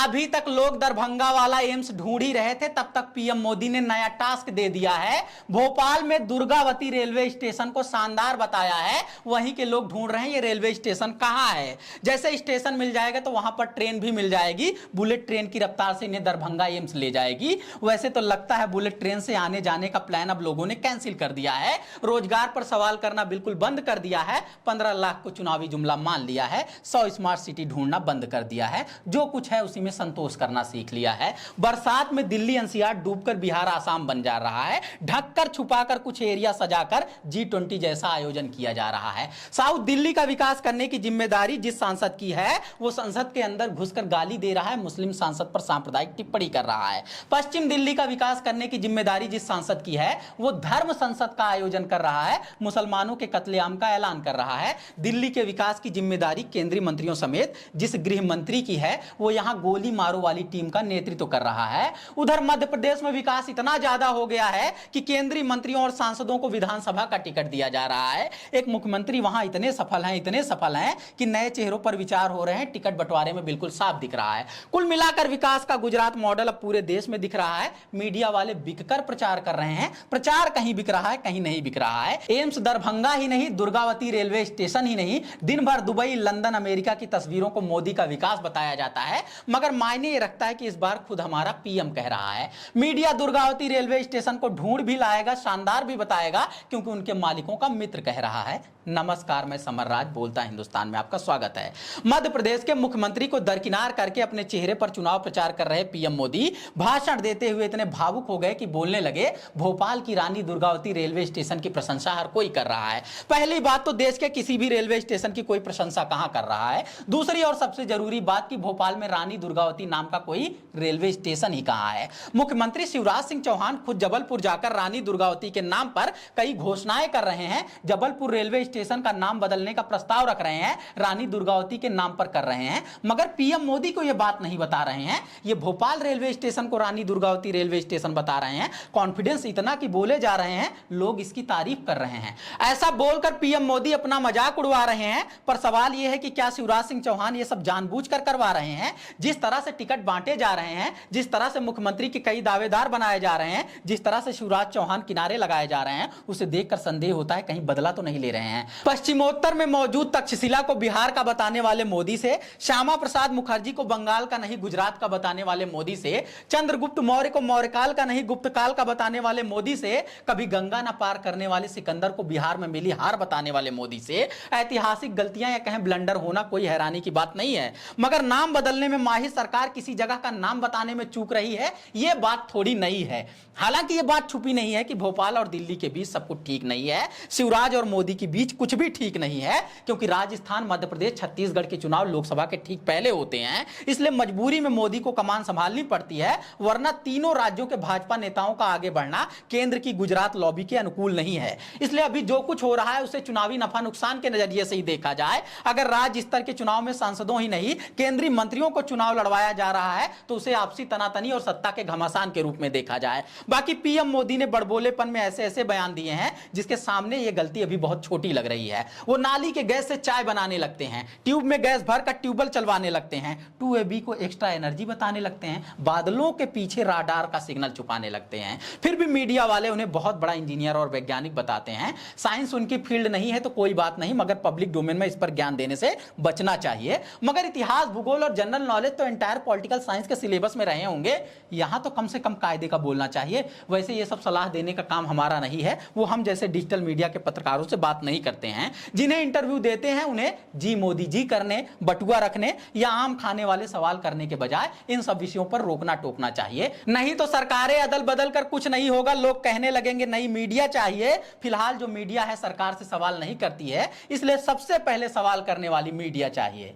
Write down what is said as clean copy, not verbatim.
अभी तक लोग दरभंगा वाला एम्स ढूंढ ही रहे थे, तब तक पीएम मोदी ने नया टास्क दे दिया है। भोपाल में दुर्गावती रेलवे स्टेशन को शानदार बताया है, वहीं के लोग ढूंढ रहे हैं ये रेलवे स्टेशन कहां है। जैसे स्टेशन मिल जाएगा तो वहां पर ट्रेन भी मिल जाएगी, बुलेट ट्रेन की रफ्तार से इन्हें दरभंगा एम्स ले जाएगी। वैसे तो लगता है बुलेट ट्रेन से आने जाने का प्लान अब लोगों ने कैंसिल कर दिया है, रोजगार पर सवाल करना बिल्कुल बंद कर दिया है, 15 लाख को चुनावी जुमला मान लिया है, 100 स्मार्ट सिटी ढूंढना बंद कर दिया है, जो कुछ है उसी में संतोष करना सीख लिया है। बरसात में दिल्ली एनसीआर डूबकर बिहार आसाम बन जा रहा है, ढककर छुपाकर कुछ एरिया सजाकर G20 जैसा आयोजन किया जा रहा है। साउथ दिल्ली का विकास करने की जिम्मेदारी जिस सांसद की है वो संसद के अंदर घुसकर गाली दे रहा है, मुस्लिम सांसद पर सांप्रदायिक टिप्पणी कर रहा है। पश्चिम दिल्ली का विकास करने की जिम्मेदारी जिस सांसद की है वो धर्म संसद का आयोजन कर रहा है, मुसलमानों के कत्लेआम का ऐलान कर रहा है। दिल्ली के विकास की जिम्मेदारी केंद्रीय मंत्रियों समेत जिस गृह मंत्री की है वो यहां गोली मारो वाली टीम का नेतृत्व कर रहा है। उधर मध्य प्रदेश में विकास इतना ज्यादा हो गया है कि केंद्रीय मंत्रियों और सांसदों को विधानसभा का टिकट दिया जा रहा है। एक मुख्यमंत्री वहां इतने सफल हैं कि नए चेहरों पर विचार हो रहे हैं, टिकट बंटवारे में बिल्कुल साफ दिख रहा है। कुल मिलाकर विकास का गुजरात मॉडल अब पूरे देश में दिख रहा है। मीडिया वाले बिककर प्रचार कर रहे हैं, प्रचार कहीं बिक रहा है कहीं नहीं बिक रहा है। एम्स दरभंगा ही नहीं, दुर्गावती रेलवे स्टेशन ही नहीं, दिन भर दुबई, लंदन, अमेरिका की तस्वीरों को मोदी का विकास बताया जाता है, मगर मायने ये रखता है कि इस बार खुद हमारा पीएम कह रहा है। मीडिया दुर्गावती रेलवे स्टेशन को ढूंढ भी लाएगा, शानदार भी बताएगा, क्योंकि उनके मालिकों का मित्र कह रहा है। नमस्कार, मैं समरराज बोलता हिंदुस्तान में आपका स्वागत है। मध्य प्रदेश के मुख्यमंत्री को दरकिनार करके अपने चेहरे पर चुनाव प्रचार कर रहे पीएम मोदी भाषण देते हुए इतने भावुक हो गए कि बोलने लगे भोपाल की रानी दुर्गावती रेलवे स्टेशन की प्रशंसा हर कोई कर रहा है। पहली बात तो देश के किसी भी रेलवे स्टेशन की कोई प्रशंसा कहां कर रहा है। दूसरी और सबसे जरूरी बात कि भोपाल में रानी दुर्गावती नाम का कोई रेलवे स्टेशन ही कहां है। मुख्यमंत्री शिवराज सिंह चौहान खुद जबलपुर जाकर रानी दुर्गावती के नाम पर कई घोषणाएं कर रहे हैं। जबलपुर रेलवे स्टेशन का नाम बदलने का प्रस्ताव रख रहे हैं, रानी दुर्गावती के नाम पर कर रहे हैं, मगर पीएम मोदी को यह बात नहीं बता रहे हैं। ये भोपाल रेलवे स्टेशन को रानी दुर्गावती रेलवे स्टेशन बता रहे हैं। कॉन्फिडेंस इतना कि बोले जा रहे हैं, लोग इसकी तारीफ कर रहे हैं। ऐसा बोलकर पीएम मोदी अपना मजाक उड़वा रहे हैं, पर सवाल यह है कि क्या शिवराज सिंह चौहान ये सब जानबूझकर करवा रहे हैं। जिस तरह से टिकट बांटे जा रहे हैं, जिस तरह से मुख्यमंत्री के कई दावेदार बनाए जा रहे हैं, जिस तरह से शिवराज चौहान किनारे लगाए जा रहे हैं, उसे देखकर संदेह होता है कहीं बदला तो नहीं ले रहे हैं। पश्चिमोत्तर में मौजूद तक्षशिला को बिहार का बताने वाले मोदी से, श्यामा प्रसाद मुखर्जी को बंगाल का नहीं गुजरात का बताने वाले मोदी से, चंद्रगुप्त मौर्य को मौर्यकाल का नहीं गुप्तकाल का बताने वाले मोदी से, कभी गंगा न पार करने वाले सिकंदर को बिहार में मिली हार बताने वाले मोदी से, ऐतिहासिक गलतियां या कहें ब्लंडर होना कोई हैरानी की बात नहीं है। मगर नाम बदलने में माहिर सरकार किसी जगह का नाम बताने में चूक रही है, यह बात थोड़ी नई है। हालांकि यह बात छुपी नहीं है कि भोपाल और दिल्ली के बीच सब कुछ ठीक नहीं है, शिवराज और मोदी के बीच कुछ भी ठीक नहीं है, क्योंकि राजस्थान, मध्य प्रदेश, छत्तीसगढ़ के चुनाव लोकसभा के ठीक पहले होते हैं। इसलिए मजबूरी में मोदी को कमान संभालनी पड़ती है, वरना तीनों राज्यों के भाजपा नेताओं का आगे बढ़ना केंद्र की गुजरात लॉबी के अनुकूल नहीं है। इसलिए अभी जो कुछ हो रहा है उसे चुनावी नफा नुकसान के नजरिए से ही देखा जाए। अगर राज्य स्तर के चुनाव में सांसदों ही नहीं केंद्रीय मंत्रियों को चुनाव लड़वाया जा रहा है तो उसे आपसी तनातनी और सत्ता के घमासान के रूप में देखा जाए। बाकी पीएम मोदी ने बड़बोलेपन में ऐसे ऐसे बयान दिए हैं जिसके सामने यह गलती अभी बहुत छोटी लग रही है। वो नाली के गैस से चाय बनाने लगते हैं, ट्यूब में गैस भरकर ट्यूबवेल चलवाने लगते हैं, 2AB को एक्स्ट्रा एनर्जी बताने लगते हैं, बादलों के पीछे राडार का सिग्नल छुपाने लगते हैं। फिर भी मीडिया वाले उन्हें बहुत बड़ा इंजीनियर और वैज्ञानिक बताते हैं। साइंस उनकी फील्ड नहीं है तो कोई बात नहीं, मगर पब्लिक डोमेन में इस पर ज्ञान देने से बचना चाहिए। मगर इतिहास, भूगोल और जनरल नॉलेज तो एंटायर पॉलिटिकल साइंस के सिलेबस में रहे होंगे, यहां तो कम से कम कायदे का बोलना चाहिए। वैसे ये सब सलाह देने का काम हमारा नहीं है, वो हम जैसे डिजिटल मीडिया के पत्रकारों से बात नहीं करते हैं। जिन्हें इंटरव्यू देते हैं उन्हें जी मोदी जी करने, बटुआ रखने या आम खाने वाले सवाल करने के बजाय इन सब विषयों पर रोकना टोकना चाहिए। नहीं तो सरकारें अदल बदल कर कुछ नहीं होगा, लोग कहने लगेंगे नई मीडिया चाहिए। फिलहाल जो मीडिया है सरकार से सवाल नहीं करती है, इसलिए सबसे पहले सवाल करने वाली मीडिया चाहिए।